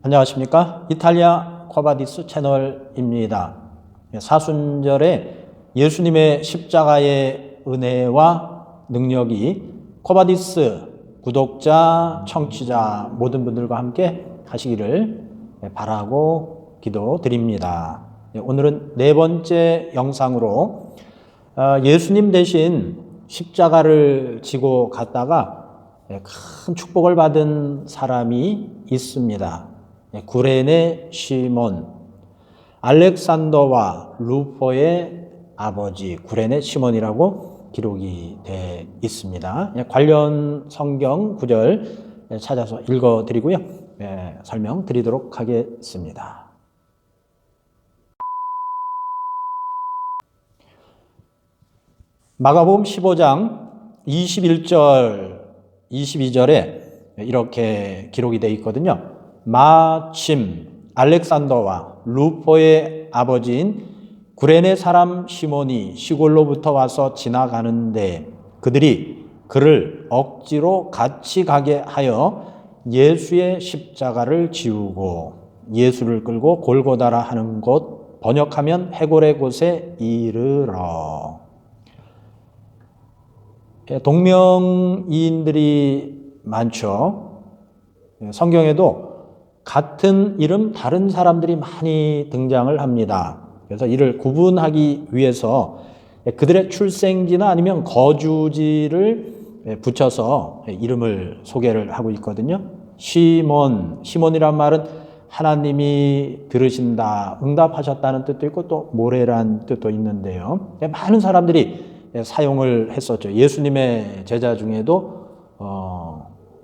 안녕하십니까? 이탈리아 쿼바디스 채널입니다. 사순절에 예수님의 십자가의 은혜와 능력이 쿼바디스 구독자, 청취자 모든 분들과 함께 하시기를 바라고 기도드립니다. 오늘은 네 번째 영상으로 예수님 대신 십자가를 지고 갔다가 큰 축복을 받은 사람이 있습니다. 구레네 시몬, 알렉산더와 루포의 아버지 구레네 시몬이라고 기록이 되어 있습니다. 관련 성경 구절 찾아서 읽어드리고요. 설명드리도록 하겠습니다. 마가복음 15장 21절, 22절에 이렇게 기록이 되어 있거든요. 마침 알렉산더와 루포의 아버지인 구레네 사람 시몬이 시골로부터 와서 지나가는데 그들이 그를 억지로 같이 가게 하여 예수의 십자가를 지우고 예수를 끌고 골고다라 하는 곳, 번역하면 해골의 곳에 이르러. 동명이인들이 많죠. 성경에도 같은 이름 다른 사람들이 많이 등장을 합니다. 그래서 이를 구분하기 위해서 그들의 출생지나 아니면 거주지를 붙여서 이름을 소개를 하고 있거든요. 시몬이란 말은 하나님이 들으신다, 응답하셨다는 뜻도 있고 또 모래란 뜻도 있는데요. 많은 사람들이 사용을 했었죠. 예수님의 제자 중에도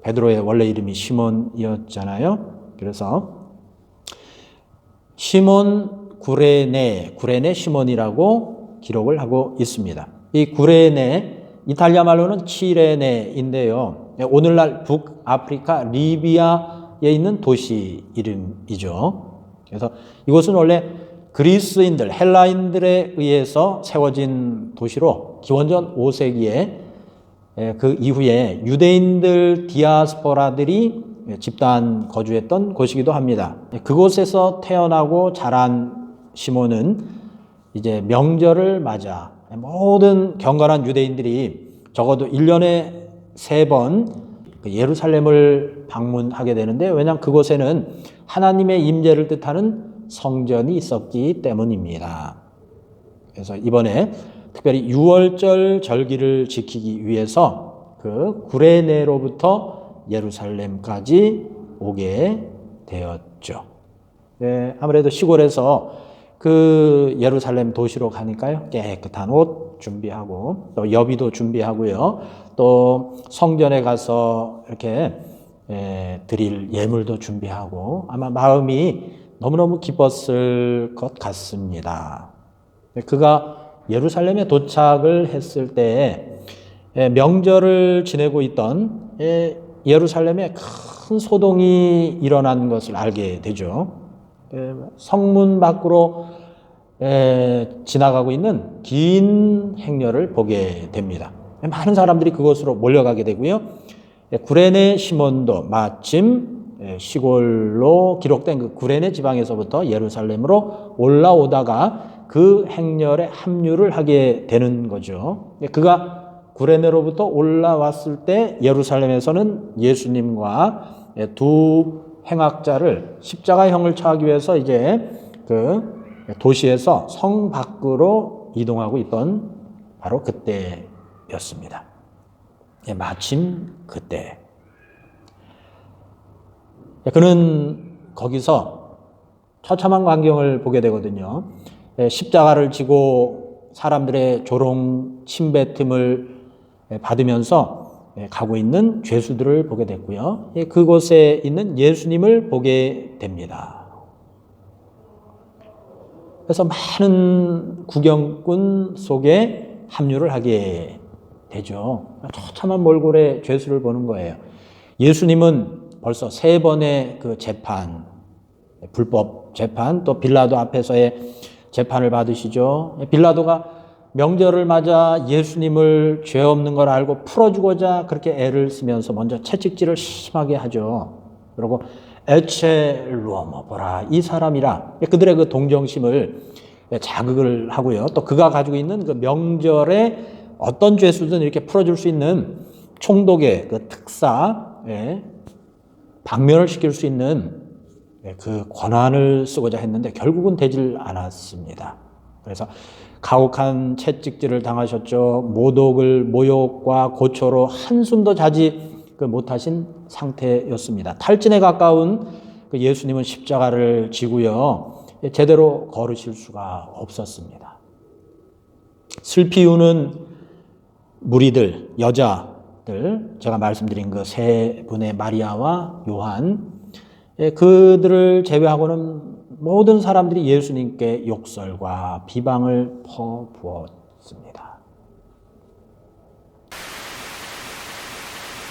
베드로의 원래 이름이 시몬이었잖아요. 그래서 시몬 구레네 시몬이라고 기록을 하고 있습니다. 이 구레네 이탈리아 말로는 치레네인데요. 오늘날 북아프리카 리비아에 있는 도시 이름이죠. 그래서 이곳은 원래 그리스인들, 헬라인들에 의해서 세워진 도시로 기원전 5세기에 그 이후에 유대인들 디아스포라들이 집단 거주했던 곳이기도 합니다. 그곳에서 태어나고 자란 시몬은 이제 명절을 맞아 모든 경건한 유대인들이 적어도 1년에 3번 예루살렘을 방문하게 되는데, 왜냐하면 그곳에는 하나님의 임재를 뜻하는 성전이 있었기 때문입니다. 그래서 이번에 특별히 유월절 절기를 지키기 위해서 그 구레네로부터 예루살렘까지 오게 되었죠. 아무래도 시골에서 그 예루살렘 도시로 가니까요, 깨끗한 옷 준비하고 또 여비도 준비하고요, 또 성전에 가서 이렇게 드릴 예물도 준비하고 아마 마음이 너무너무 기뻤을 것 같습니다. 그가 예루살렘에 도착을 했을 때 명절을 지내고 있던 예루살렘에 큰 소동이 일어난 것을 알게 되죠. 성문 밖으로 지나가고 있는 긴 행렬을 보게 됩니다. 많은 사람들이 그곳으로 몰려가게 되고요. 구레네 시몬도 마침 시골로 기록된 그 구레네 지방에서부터 예루살렘으로 올라오다가 그 행렬에 합류를 하게 되는 거죠. 그가 구레네로부터 올라왔을 때 예루살렘에서는 예수님과 두 행악자를 십자가형을 처하기 위해서 이제 그 도시에서 성 밖으로 이동하고 있던 바로 그때였습니다. 마침 그때. 그는 거기서 처참한 광경을 보게 되거든요. 십자가를 지고 사람들의 조롱, 침뱉음을 받으면서 가고 있는 죄수들을 보게 됐고요. 그곳에 있는 예수님을 보게 됩니다. 그래서 많은 구경꾼 속에 합류를 하게 되죠. 처참한 몰골의 죄수를 보는 거예요. 예수님은 벌써 3번의 그 재판, 불법 재판, 또 빌라도 앞에서의 재판을 받으시죠. 빌라도가 명절을 맞아 예수님을 죄 없는 걸 알고 풀어주고자 그렇게 애를 쓰면서 먼저 채찍질을 심하게 하죠. 그리고 에첼루어머 보라 이 사람이라 그들의 그 동정심을 자극을 하고요. 또 그가 가지고 있는 그 명절에 어떤 죄수든 이렇게 풀어줄 수 있는 총독의 그 특사, 방면을 시킬 수 있는 그 권한을 쓰고자 했는데 결국은 되질 않았습니다. 그래서 가혹한 채찍질을 당하셨죠. 모독을 모욕과 고초로 한숨도 자지 못하신 상태였습니다. 탈진에 가까운 그 예수님은 십자가를 지고요. 제대로 걸으실 수가 없었습니다. 슬피 우는 무리들, 여자들, 제가 말씀드린 그 세 분의 마리아와 요한, 그들을 제외하고는 모든 사람들이 예수님께 욕설과 비방을 퍼부었습니다.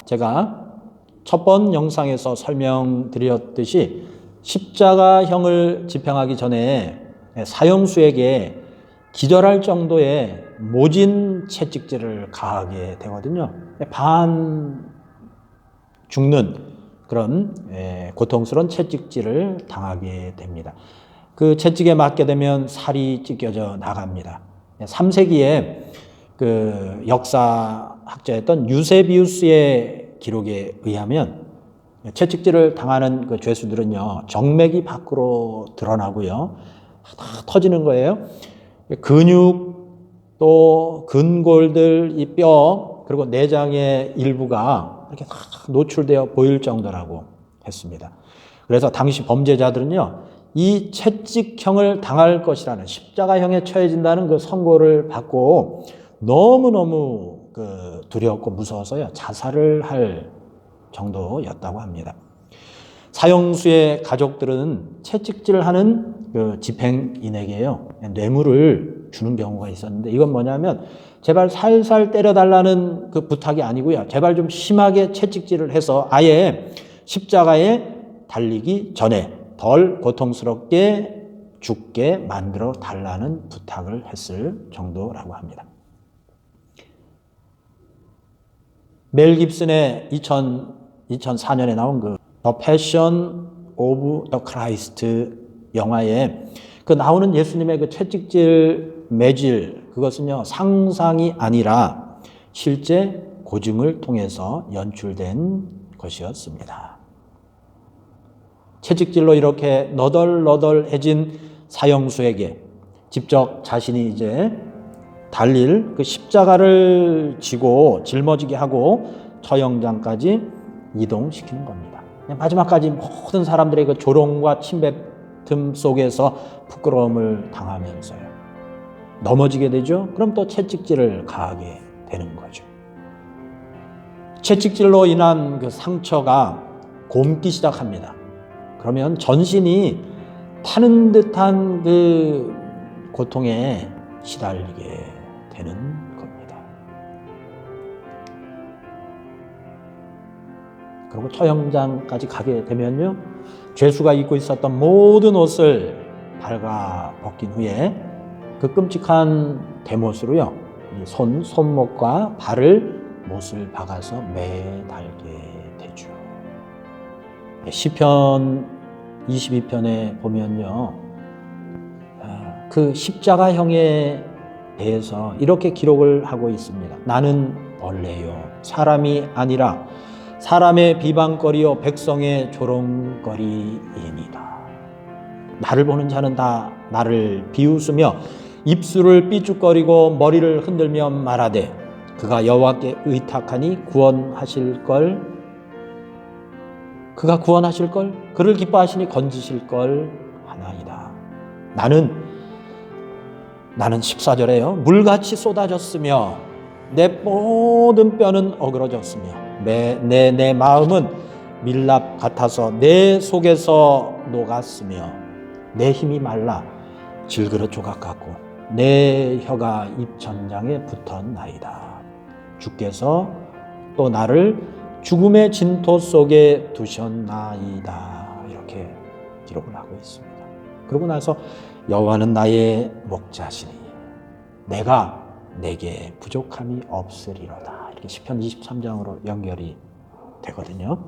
제가 첫 번 영상에서 설명드렸듯이 십자가형을 집행하기 전에 사형수에게 기절할 정도의 모진 채찍질을 가하게 되거든요. 반 죽는 그런 고통스러운 채찍질을 당하게 됩니다. 그 채찍에 맞게 되면 살이 찢겨져 나갑니다. 3세기에 그 역사학자였던 유세비우스의 기록에 의하면 채찍질을 당하는 그 죄수들은요, 정맥이 밖으로 드러나고요, 다 터지는 거예요. 근육, 또 근골들, 이 뼈, 그리고 내장의 일부가 이렇게 다 노출되어 보일 정도라고 했습니다. 그래서 당시 범죄자들은요, 이 채찍형을 당할 것이라는 십자가형에 처해진다는 그 선고를 받고 너무너무 그 두려웠고 무서워서요, 자살을 할 정도였다고 합니다. 사형수의 가족들은 채찍질을 하는 그 집행인에게요, 뇌물을 주는 경우가 있었는데, 이건 뭐냐면 제발 살살 때려달라는 그 부탁이 아니고요, 제발 좀 심하게 채찍질을 해서 아예 십자가에 달리기 전에 덜 고통스럽게 죽게 만들어 달라는 부탁을 했을 정도라고 합니다. 멜 깁슨의 2004년에 나온 그 The Passion of the Christ 영화에 그 나오는 예수님의 그 채찍질 매질, 그것은요, 상상이 아니라 실제 고증을 통해서 연출된 것이었습니다. 채찍질로 이렇게 너덜너덜해진 사형수에게 직접 자신이 이제 달릴 그 십자가를 지고 짊어지게 하고 처형장까지 이동시키는 겁니다. 마지막까지 모든 사람들의 그 조롱과 침뱉음 속에서 부끄러움을 당하면서요, 넘어지게 되죠. 그럼 또 채찍질을 가하게 되는 거죠. 채찍질로 인한 그 상처가 곪기 시작합니다. 그러면 전신이 타는 듯한 그 고통에 시달리게 되는 겁니다. 그리고 처형장까지 가게 되면요, 죄수가 입고 있었던 모든 옷을 발가 벗긴 후에 그 끔찍한 대못으로요, 손목과 발을 못을 박아서 매달게 되죠. 시편 22편에 보면요, 그 십자가형에 대해서 이렇게 기록을 하고 있습니다. 나는 벌레요, 사람이 아니라 사람의 비방거리요 백성의 조롱거리이니이다. 나를 보는 자는 다 나를 비웃으며 입술을 삐죽거리고 머리를 흔들며 말하되 그가 여호와께 의탁하니 구원하실걸, 그가 구원하실걸, 그를 기뻐하시니 건지실걸 하나이다. 나는 14절에요. 물같이 쏟아졌으며 내 모든 뼈는 어그러졌으며 내 마음은 밀랍 같아서 내 속에서 녹았으며 내 힘이 말라 질그릇 조각 같고 내 혀가 입천장에 붙었나이다. 주께서 또 나를 죽음의 진토 속에 두셨나이다. 이렇게 기록을 하고 있습니다. 그러고 나서 여호와는 나의 목자시니 내가 내게 부족함이 없으리로다. 이렇게 시편 23장으로 연결이 되거든요.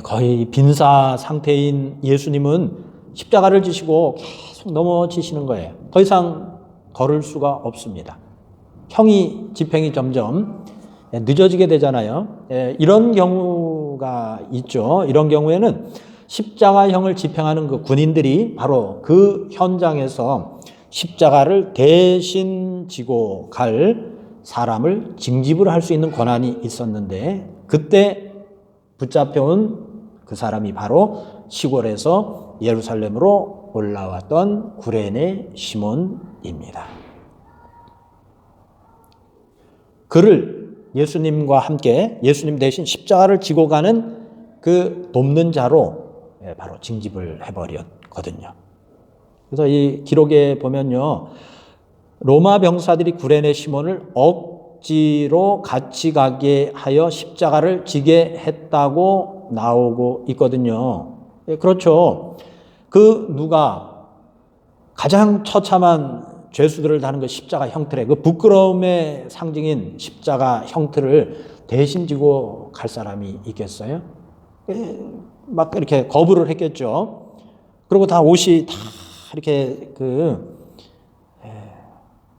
거의 빈사 상태인 예수님은 십자가를 지시고 계속 넘어지시는 거예요. 더 이상 걸을 수가 없습니다. 집행이 점점 늦어지게 되잖아요. 이런 경우가 있죠. 이런 경우에는 십자가형을 집행하는 그 군인들이 바로 그 현장에서 십자가를 대신 지고 갈 사람을 징집을 할 수 있는 권한이 있었는데, 그때 붙잡혀온 그 사람이 바로 시골에서 예루살렘으로 올라왔던 구레네 시몬입니다. 그를 예수님과 함께 예수님 대신 십자가를 지고 가는 그 돕는 자로 바로 징집을 해버렸거든요. 그래서 이 기록에 보면요, 로마 병사들이 구레네 시몬을 억지로 같이 가게 하여 십자가를 지게 했다고 나오고 있거든요. 그렇죠. 그 누가 가장 처참한 죄수들을 다는 그 십자가 형틀에, 그 부끄러움의 상징인 십자가 형틀을 대신 지고 갈 사람이 있겠어요? 막 이렇게 거부를 했겠죠. 그리고 다 옷이 다 이렇게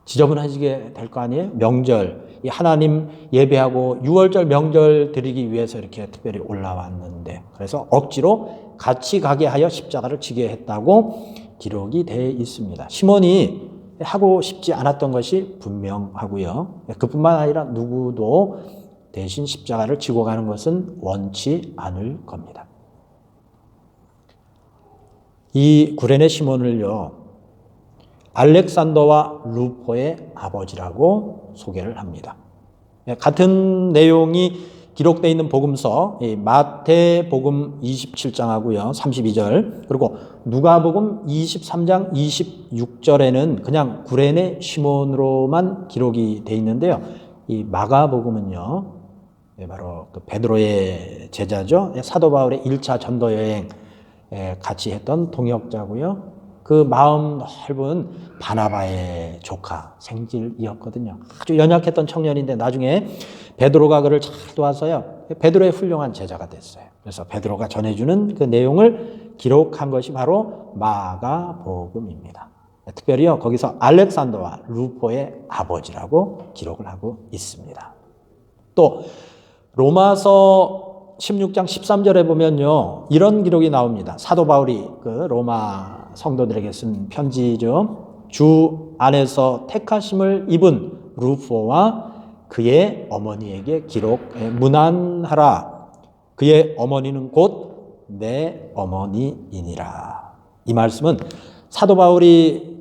지저분해지게 될 거 아니에요? 명절, 이 하나님 예배하고 유월절 명절 드리기 위해서 이렇게 특별히 올라왔는데, 그래서 억지로 같이 가게 하여 십자가를 지게 했다고 기록이 되어 있습니다. 시몬이 하고 싶지 않았던 것이 분명하고요. 그뿐만 아니라 누구도 대신 십자가를 지고 가는 것은 원치 않을 겁니다. 이 구레네 시몬을요, 알렉산더와 루포의 아버지라고 소개를 합니다. 같은 내용이 기록되어 있는 복음서 마태복음 27장하고요 32절, 그리고 누가복음 23장 26절에는 그냥 구레네 시몬으로만 기록이 되어 있는데요, 이 마가복음은요 바로 그 베드로의 제자죠, 사도 바울의 1차 전도 여행 같이 했던 동역자고요, 그 마음 넓은 바나바의 조카 생질이었거든요. 아주 연약했던 청년인데 나중에 베드로가 그를 잘 도와서요, 베드로의 훌륭한 제자가 됐어요. 그래서 베드로가 전해주는 그 내용을 기록한 것이 바로 마가복음입니다. 특별히요, 거기서 알렉산더와 루포의 아버지라고 기록을 하고 있습니다. 또 로마서 16장 13절에 보면요, 이런 기록이 나옵니다. 사도 바울이 그 로마 성도들에게 쓴 편지죠. 주 안에서 택하심을 입은 루포와 그의 어머니에게 문안하라. 그의 어머니는 곧 내 어머니이니라. 이 말씀은 사도 바울이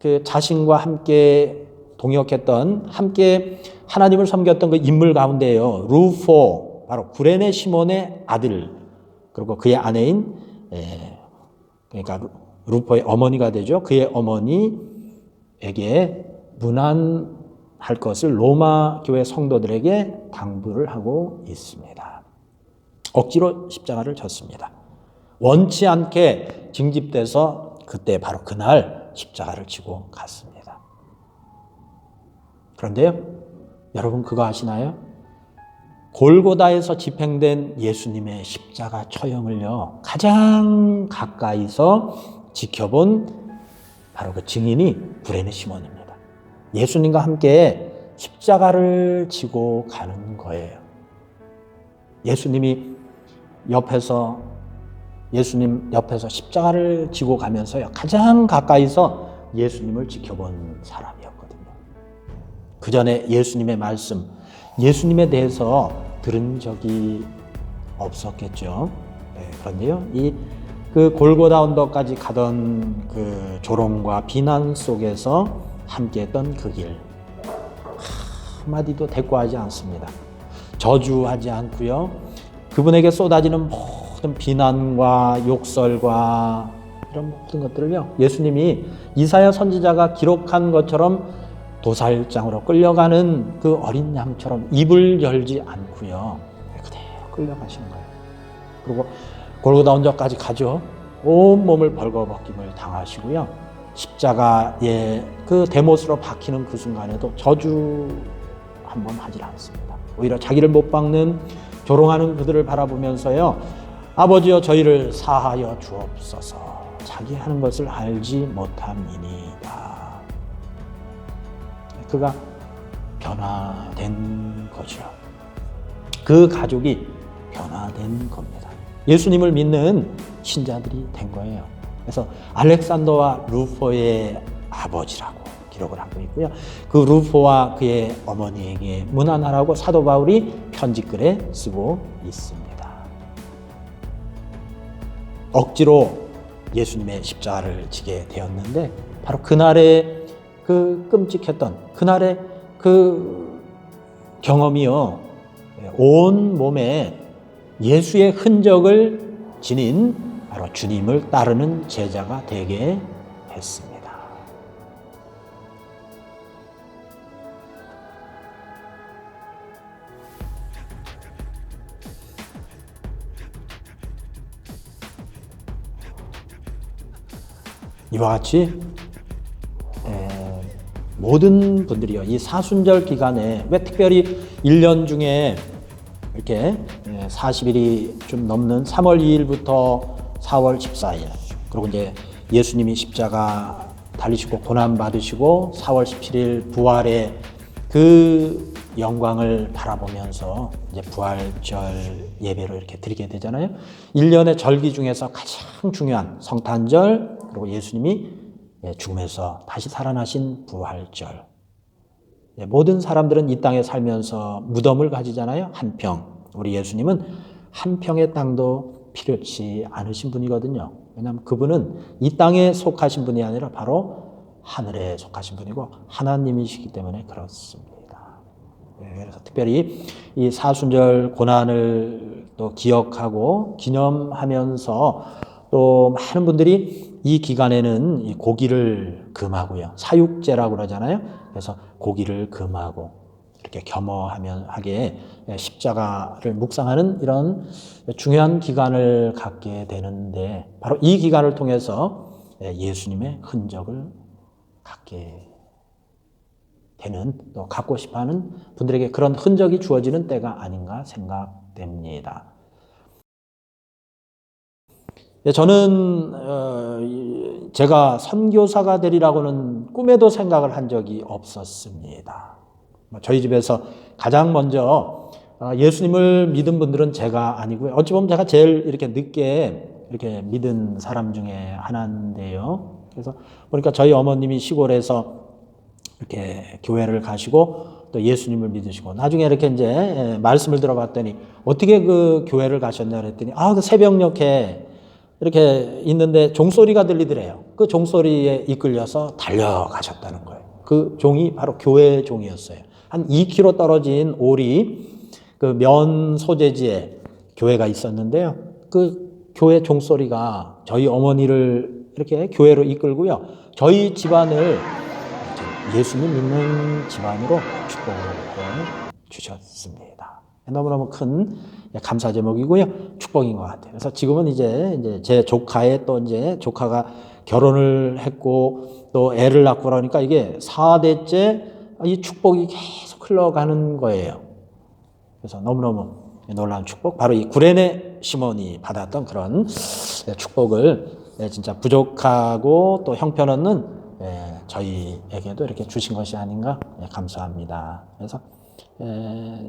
그 자신과 함께 동역했던, 함께 하나님을 섬겼던 그 인물 가운데요, 루포, 바로 구레네 시몬의 아들, 그리고 그의 아내인, 그러니까 루포의 어머니가 되죠. 그의 어머니에게 문안할 것을 로마 교회 성도들에게 당부를 하고 있습니다. 억지로 십자가를 졌습니다. 원치 않게 징집돼서 그때 바로 그날 십자가를 지고 갔습니다. 그런데요, 여러분 그거 아시나요? 골고다에서 집행된 예수님의 십자가 처형을요, 가장 가까이서 지켜본 바로 그 증인이 구레네 시몬입니다. 예수님과 함께 십자가를 지고 가는 거예요. 예수님 옆에서 십자가를 지고 가면서요, 가장 가까이서 예수님을 지켜본 사람이었거든요. 그 전에 예수님의 말씀, 예수님에 대해서 들은 적이 없었겠죠. 그런데요, 그 골고다 언덕까지 가던 그 조롱과 비난 속에서 함께했던 그 길, 한마디도 대꾸하지 않습니다. 저주하지 않고요, 그분에게 쏟아지는 모든 비난과 욕설과 이런 모든 것들을요, 예수님이 이사야 선지자가 기록한 것처럼 도살장으로 끌려가는 그 어린 양처럼 입을 열지 않고요, 그대로 끌려가시는 거예요. 그리고 골고다 언덕까지 가죠. 온몸을 벌거벗김을 당하시고요, 십자가에 그 대못으로 박히는 그 순간에도 저주 한 번 하지 않습니다. 오히려 자기를 못 박는 조롱하는 그들을 바라보면서요, 아버지여 저희를 사하여 주옵소서. 자기 하는 것을 알지 못함이니이다. 그가 변화된 거죠. 그 가족이 변화된 겁니다. 예수님을 믿는 신자들이 된 거예요. 그래서 알렉산더와 루포의 아버지라고 기록을 하고 있고요. 그 루포와 그의 어머니에게 문안하라고 사도 바울이 편지글에 쓰고 있습니다. 억지로 예수님의 십자가를 지게 되었는데 바로 그날의 그 끔찍했던 그날의 그 경험이요, 온 몸에 예수의 흔적을 지닌 바로 주님을 따르는 제자가 되게 했습니다. 이와 같이 모든 분들이요, 이 사순절 기간에, 왜 특별히 1년 중에 이렇게 40일이 좀 넘는 3월 2일부터 4월 14일, 그리고 이제 예수님이 십자가 달리시고 고난 받으시고 4월 17일 부활의 그 영광을 바라보면서 이제 부활절 예배로 이렇게 드리게 되잖아요. 1년의 절기 중에서 가장 중요한 성탄절, 그리고 예수님이 죽음에서 다시 살아나신 부활절. 모든 사람들은 이 땅에 살면서 무덤을 가지잖아요. 한 평. 우리 예수님은 한 평의 땅도 필요치 않으신 분이거든요. 왜냐하면 그분은 이 땅에 속하신 분이 아니라 바로 하늘에 속하신 분이고 하나님이시기 때문에 그렇습니다. 그래서 특별히 이 사순절 고난을 또 기억하고 기념하면서 또 많은 분들이 이 기간에는 이 고기를 금하고요. 사육제라고 그러잖아요. 그래서 고기를 금하고 이렇게 겸허하게 십자가를 묵상하는 이런 중요한 기간을 갖게 되는데, 바로 이 기간을 통해서 예수님의 흔적을 갖게 되는, 또 갖고 싶어하는 분들에게 그런 흔적이 주어지는 때가 아닌가 생각됩니다. 저는 제가 선교사가 되리라고는 꿈에도 생각을 한 적이 없었습니다. 저희 집에서 가장 먼저 예수님을 믿은 분들은 제가 아니고요. 어찌 보면 제가 제일 이렇게 늦게 이렇게 믿은 사람 중에 하나인데요. 그래서 보니까 저희 어머님이 시골에서 이렇게 교회를 가시고 또 예수님을 믿으시고, 나중에 이렇게 이제 말씀을 들어봤더니 어떻게 그 교회를 가셨냐 그랬더니 그 새벽녘에 이렇게 있는데 종소리가 들리더래요. 그 종소리에 이끌려서 달려가셨다는 거예요. 그 종이 바로 교회 종이었어요. 한 2km 떨어진 오리 그 면 소재지에 교회가 있었는데요. 그 교회 종소리가 저희 어머니를 이렇게 교회로 이끌고요, 저희 집안을 예수님 믿는 집안으로 축복을 주셨습니다. 너무너무 큰 감사 제목이고요, 축복인 것 같아요. 그래서 지금은 이제 제 조카의 또 이제 조카가 결혼을 했고 또 애를 낳고 그러니까 이게 4대째 이 축복이 계속 흘러가는 거예요. 그래서 너무너무 놀라운 축복, 바로 이 구레네 시몬이 받았던 그런 축복을 진짜 부족하고 또 형편없는 저희에게도 이렇게 주신 것이 아닌가 감사합니다. 그래서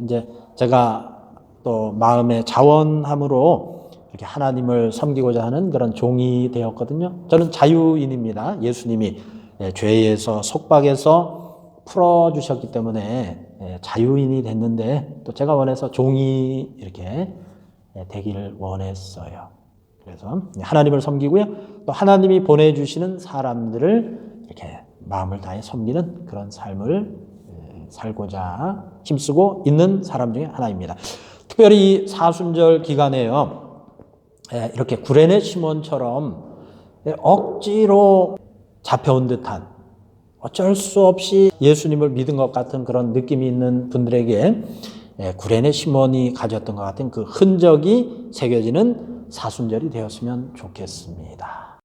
이제 제가 또 마음의 자원함으로 이렇게 하나님을 섬기고자 하는 그런 종이 되었거든요. 저는 자유인입니다. 예수님이 죄에서 속박에서 풀어주셨기 때문에 자유인이 됐는데, 또 제가 원해서 종이 이렇게 되기를 원했어요. 그래서 하나님을 섬기고요, 또 하나님이 보내주시는 사람들을 이렇게 마음을 다해 섬기는 그런 삶을 살고자 힘쓰고 있는 사람 중에 하나입니다. 특별히 사순절 기간에요, 이렇게 구레네 시몬처럼 억지로 잡혀온 듯한, 어쩔 수 없이 예수님을 믿은 것 같은 그런 느낌이 있는 분들에게 구레네 시몬이 가졌던 것 같은 그 흔적이 새겨지는 사순절이 되었으면 좋겠습니다.